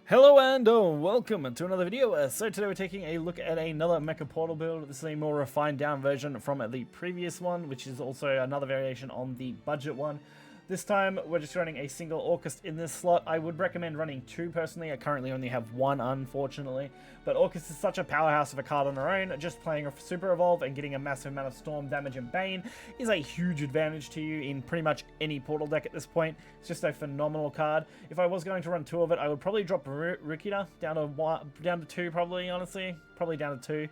Hello and welcome to another video. So today we're taking a look at another Mecha Portal build. This is a more refined down version from the previous one, which is also another variation on the budget one. This time we're just running a single Orchis in this slot. I would recommend running two personally. I currently only have one, unfortunately. But Orchis is such a powerhouse of a card on her own. Just playing a Super Evolve and getting a massive amount of Storm damage and Bane is a huge advantage to you in pretty much any Portal deck at this point. It's just a phenomenal card. If I was going to run two of it, I would probably drop Rukita down to two, probably, honestly. Probably down to two.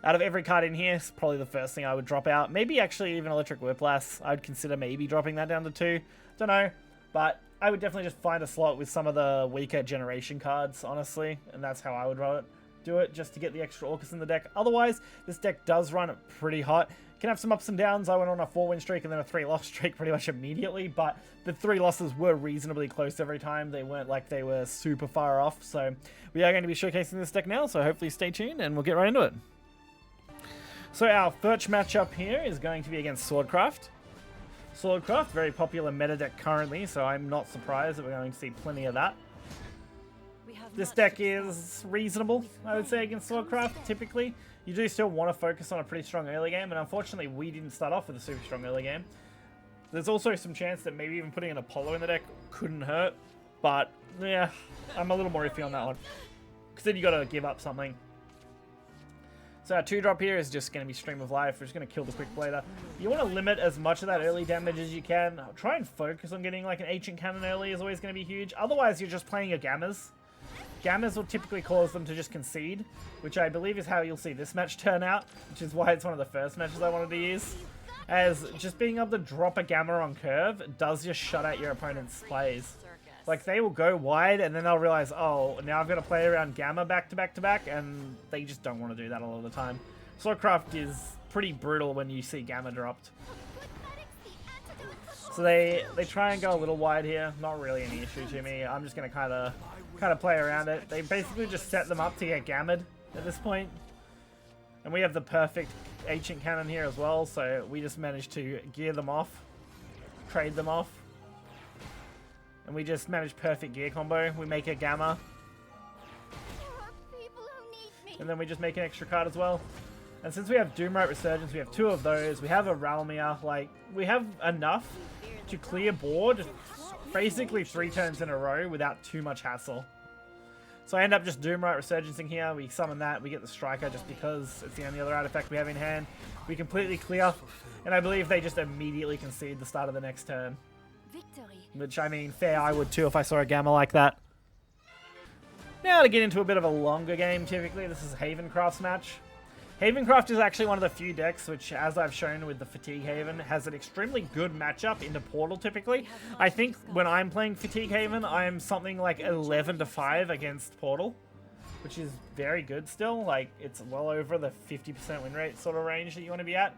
Out of every card in here, it's probably the first thing I would drop out. Maybe actually even Electric Whiplash. I'd consider maybe dropping that down to two. Don't know. But I would definitely just find a slot with some of the weaker generation cards, honestly. And that's how I would do it, just to get the extra Orchis in the deck. Otherwise, this deck does run pretty hot. Can have some ups and downs. I went on a 4-win streak and then a 3-loss streak pretty much immediately. But the 3 losses were reasonably close every time. They weren't like they were super far off. So we are going to be showcasing this deck now. So hopefully stay tuned and we'll get right into it. So our first matchup here is going to be against Swordcraft. Swordcraft, very popular meta deck currently, so I'm not surprised that we're going to see plenty of that. This deck is reasonable, I would say, against Swordcraft, typically. You do still want to focus on a pretty strong early game, and unfortunately we didn't start off with a super strong early game. There's also some chance that maybe even putting an Apollo in the deck couldn't hurt, but yeah, I'm a little more iffy on that one. Because then you got to give up something. So our 2-drop here is just going to be Stream of Life. We're just going to kill the Quick Blader. You want to limit as much of that early damage as you can. Try and focus on getting like an Ancient Cannon early is always going to be huge. Otherwise, you're just playing your Gammas. Gammas will typically cause them to just concede, which I believe is how you'll see this match turn out, which is why it's one of the first matches I wanted to use. As just being able to drop a Gamma on curve does just shut out your opponent's plays. Like, they will go wide, and then they'll realize, oh, now I've got to play around Gamma back to back to back, and they just don't want to do that a lot of the time. Swordcraft is pretty brutal when you see Gamma dropped. So they try and go a little wide here. Not really any issue to me. I'm just going to kind of play around it. They basically just set them up to get Gamma'd at this point. And we have the perfect Ancient Cannon here as well, so we just managed to gear them off, trade them off. And we just manage perfect gear combo. We make a Gamma. And then we just make an extra card as well. And since we have Doomrite Resurgence, we have 2 of those. We have a Ralmir. Like, we have enough to clear board basically 3 turns in a row without too much hassle. So I end up just Doomrite Resurgencing here. We summon that. We get the Striker just because it's the only other artifact we have in hand. We completely clear. And I believe they just immediately concede the start of the next turn. Which, I mean, fair, I would too if I saw a Gamma like that. Now to get into a bit of a longer game, typically, this is Havencraft's match. Havencraft is actually one of the few decks which, as I've shown with the Fatigue Haven, has an extremely good matchup into Portal typically. I think when I'm playing Fatigue Haven, I'm something like 11-5 against Portal, which is very good still. Like, it's well over the 50% win rate sort of range that you want to be at.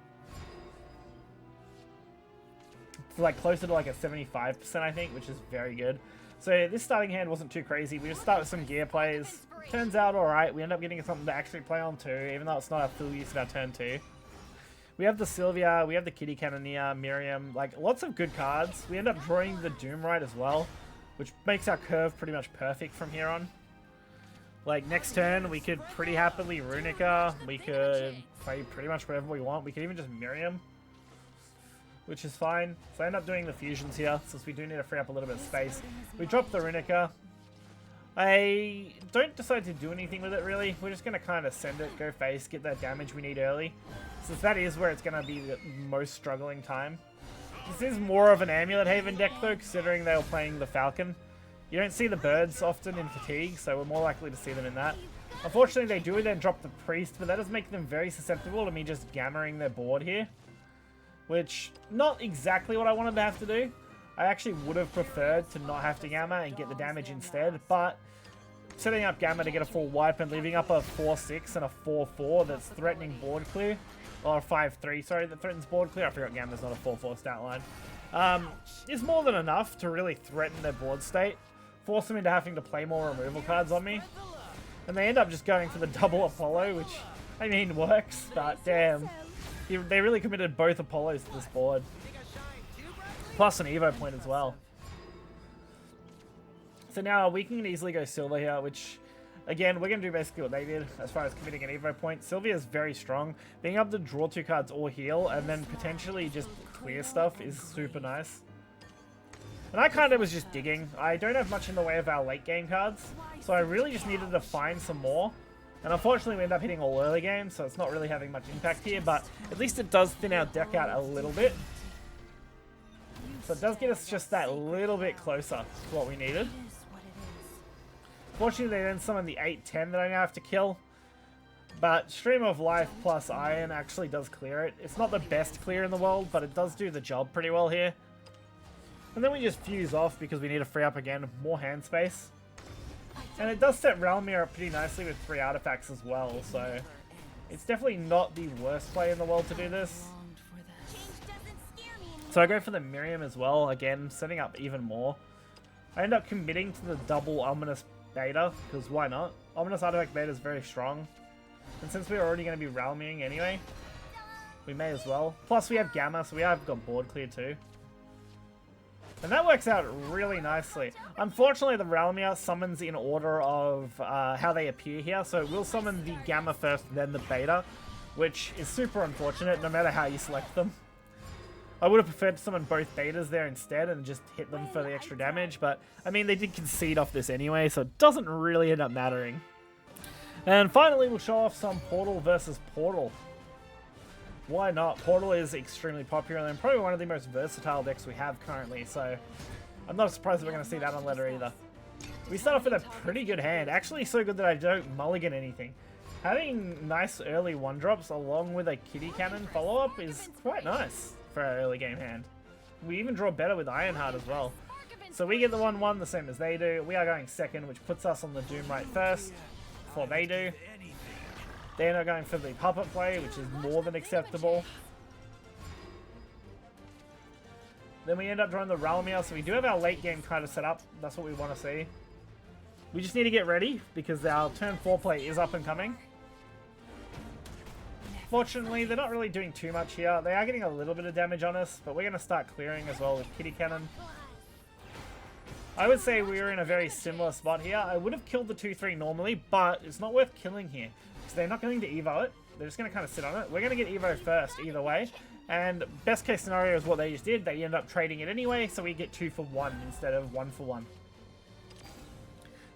It's like closer to like a 75%, I think, which is very good. So this starting hand wasn't too crazy. We just start with some gear plays. Turns out alright. We end up getting something to actually play on too, even though it's not a full use of our turn 2. We have the Sylvia, we have the Kitty Cannoneer, Miriam, like lots of good cards. We end up drawing the Doomrite as well, which makes our curve pretty much perfect from here on. Like next turn, we could pretty happily Runica. We could play pretty much whatever we want. We could even just Miriam, which is fine. So I end up doing the fusions here, since we do need to free up a little bit of space. We drop the Runica. I don't decide to do anything with it, really. We're just going to kind of send it, go face, get that damage we need early. Since that is where it's going to be the most struggling time. This is more of an Amulet Haven deck, though, considering they were playing the Falcon. You don't see the birds often in Fatigue, so we're more likely to see them in that. Unfortunately, they do then drop the Priest, but that does make them very susceptible to me just Gammaing their board here. Which, not exactly what I wanted to have to do. I actually would have preferred to not have to Gamma and get the damage instead, but setting up Gamma to get a full wipe and leaving up a 4-6 and a 4-4 that's threatening board clear, or a 5-3, sorry, that threatens board clear. I forgot Gamma's not a 4-4 stat line. Is more than enough to really threaten their board state, force them into having to play more removal cards on me. And they end up just going for the double Apollo, which, I mean, works, but damn. They really committed both Apollos to this board. Plus an Evo point as well. So now we can easily go Silver here, which, again, we're going to do basically what they did as far as committing an Evo point. Sylvia is very strong. Being able to draw 2 cards or heal, and then potentially just clear stuff is super nice. And I kind of was just digging. I don't have much in the way of our late game cards, so I really just needed to find some more. And unfortunately we end up hitting all early games, so it's not really having much impact here, but at least it does thin our deck out a little bit. So it does get us just that little bit closer to what we needed. Fortunately, they then summon the 8-10 that I now have to kill. But Stream of Life plus Iron actually does clear it. It's not the best clear in the world, but it does do the job pretty well here. And then we just fuse off because we need to free up again more hand space. And it does set Realmir up pretty nicely with 3 artifacts as well, so it's definitely not the worst play in the world to do this. So I go for the Miriam as well, again, setting up even more. I end up committing to the double Ominous Beta, because why not? Ominous Artifact Beta is very strong. And since we're already going to be Realming anyway, we may as well. Plus we have Gamma, so we have got board clear too. And that works out really nicely. Unfortunately, the Realmir summons in order of how they appear here, so it will summon the Gamma first, then the Beta, which is super unfortunate no matter how you select them. I would have preferred to summon both Betas there instead and just hit them for the extra damage, but I mean, they did concede off this anyway, so it doesn't really end up mattering. And finally, we'll show off some Portal versus Portal. Why not? Portal is extremely popular and probably one of the most versatile decks we have currently, so I'm not surprised that we're going to see that on letter either. We start off with a pretty good hand, actually so good that I don't mulligan anything. Having nice early 1-drops along with a Kitty Cannon follow-up is quite nice for our early game hand. We even draw better with Ironheart as well. So we get the 1-1 the same as they do. We are going second, which puts us on the Doomright first before they do. They're not going for the puppet play, which is more than acceptable. Then we end up drawing the Realmir, so we do have our late game kind of set up. That's what we want to see. We just need to get ready because our turn 4 play is up and coming. Fortunately, they're not really doing too much here. They are getting a little bit of damage on us, but we're going to start clearing as well with Kitty Cannon. I would say we're in a very similar spot here. I would have killed the 2-3 normally, but it's not worth killing here. Because they're not going to Evo it. They're just going to kind of sit on it. We're going to get Evo first either way. And best case scenario is what they just did. They end up trading it anyway, so we get 2 for 1 instead of 1 for 1.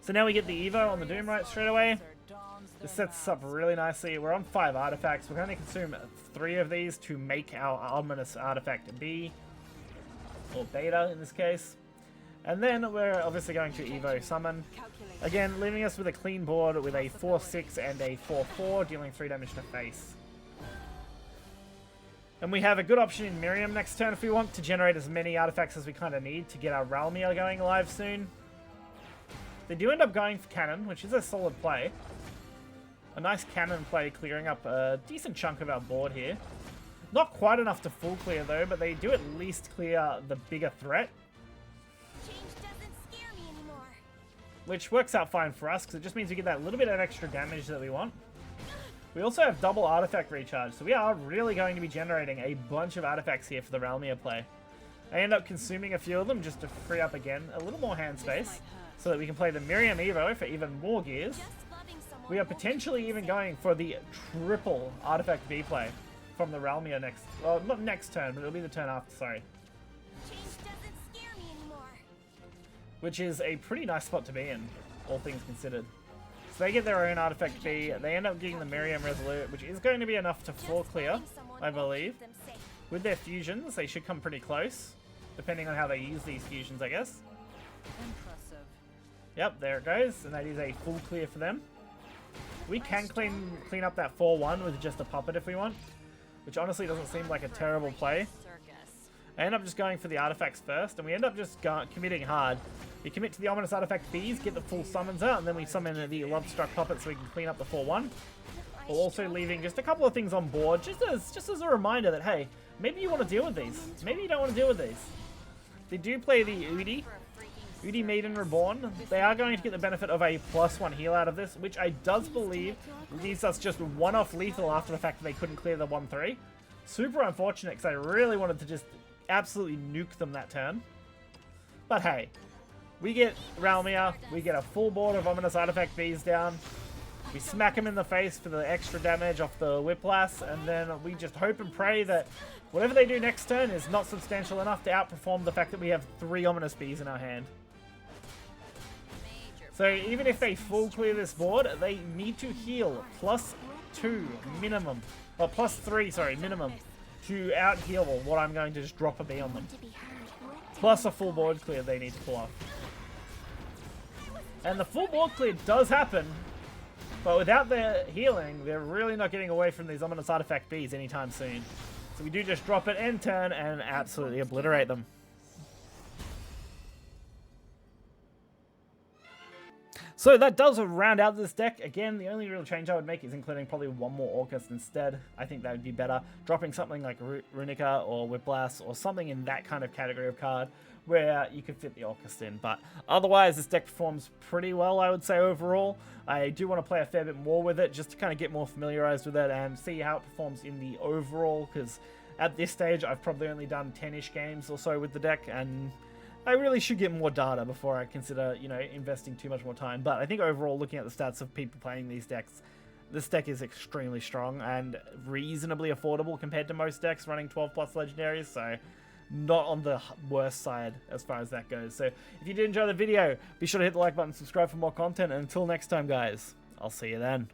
So now we get the Evo on the Doomright straight away. This sets us up really nicely. We're on 5 artifacts. We're going to consume 3 of these to make our Ominous Artifact B, or Beta in this case. And then we're obviously going to Evo Summon. Again, leaving us with a clean board with a 4-6 and a 4-4, dealing 3 damage to face. And we have a good option in Miriam next turn if we want to generate as many artifacts as we kind of need to get our Realmir going live soon. They do end up going for Cannon, which is a solid play. A nice Cannon play clearing up a decent chunk of our board here. Not quite enough to full clear though, but they do at least clear the bigger threat. Which works out fine for us because it just means we get that little bit of extra damage that we want. We also have double artifact recharge, so we are really going to be generating a bunch of artifacts here for the Realmir play. I end up consuming a few of them just to free up again a little more hand space so that we can play the Miriam Evo for even more gears. We are potentially even going for the triple artifact V play from the Realmir next, well, not next turn, but it'll be the turn after, sorry. Which is a pretty nice spot to be in, all things considered. So they get their own artifact B, they end up getting the Miriam Resolute, which is going to be enough to full clear, I believe. With their fusions, they should come pretty close, depending on how they use these fusions, I guess. Yep, there it goes, and that is a full clear for them. We can clean up that 4-1 with just a puppet if we want, which honestly doesn't seem like a terrible play. I end up just going for the artifacts first, and we end up just committing hard. We commit to the Ominous Artifact Bs, get the full summons out, and then we summon the Love-Struck Puppet so we can clean up the 4-1. While also leaving just a couple of things on board, just as a reminder that, hey, maybe you want to deal with these. Maybe you don't want to deal with these. They do play the Udi Maiden Reborn. They are going to get the benefit of a +1 heal out of this, which I does believe leaves us just 1 off lethal after the fact that they couldn't clear the 1-3. Super unfortunate because I really wanted to just absolutely nuke them that turn. But hey, We get Ralmia, we get a full board of Ominous Artifact Bees down. We smack him in the face for the extra damage off the Whiplash, and then we just hope and pray that whatever they do next turn is not substantial enough to outperform the fact that we have 3 Ominous Bees in our hand. So even if they full clear this board, they need to heal +2 minimum, or +3, sorry, minimum, to out heal what I'm going to just drop a bee on them. Plus a full board clear they need to pull off. And the full board clear does happen, but without their healing, they're really not getting away from these Ominous Artifact Bees anytime soon. So we do just drop it end turn and absolutely obliterate them. So that does round out this deck. Again, the only real change I would make is including probably one more Orchis instead. I think that would be better. Dropping something like Runica or Whiplash or something in that kind of category of card where you could fit the Orchis in. But otherwise, this deck performs pretty well, I would say, overall. I do want to play a fair bit more with it just to kind of get more familiarized with it and see how it performs in the overall, because at this stage, I've probably only done 10-ish games or so with the deck, and I really should get more data before I consider, you know, investing too much more time. But I think overall, looking at the stats of people playing these decks, this deck is extremely strong and reasonably affordable compared to most decks running 12+ legendaries, so not on the worst side as far as that goes. So if you did enjoy the video, be sure to hit the like button, subscribe for more content, and until next time, guys, I'll see you then.